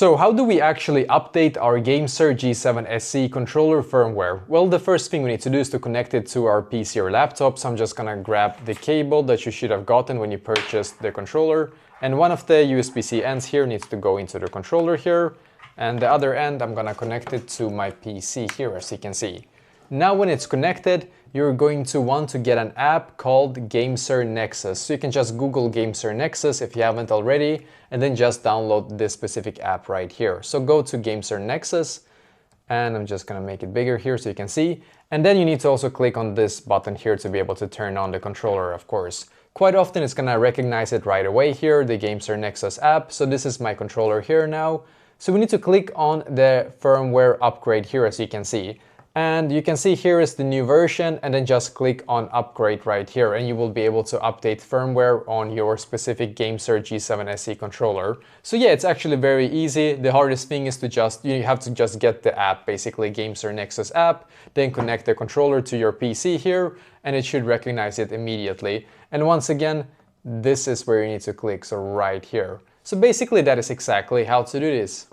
So how do we actually update our Gamesir G7 SE controller firmware? Well, the first thing we need to do is to connect it to our PC or laptop. So I'm just gonna grab the cable that you should have gotten when you purchased the controller. And one of the USB-C ends here needs to go into the controller here. And the other end, I'm gonna connect it to my PC here, as you can see. Now when it's connected, you're going to want to get an app called Gamesir Nexus. So you can just Google Gamesir Nexus if you haven't already, and then just download this specific app right here. So go to Gamesir Nexus, and I'm just gonna make it bigger here so you can see. And then you need to also click on this button here to be able to turn on the controller, of course. Quite often it's gonna recognize it right away here, the Gamesir Nexus app. So this is my controller here now. So we need to click on the firmware upgrade here, as you can see. And you can see here is the new version, and then just click on upgrade right here and you will be able to update firmware on your specific Gamesir G7 SE controller. So yeah, it's actually very easy. The hardest thing is you have to just get the app, basically Gamesir Nexus app, then connect the controller to your PC here and it should recognize it immediately. And once again, this is where you need to click, so right here. So basically that is exactly how to do this.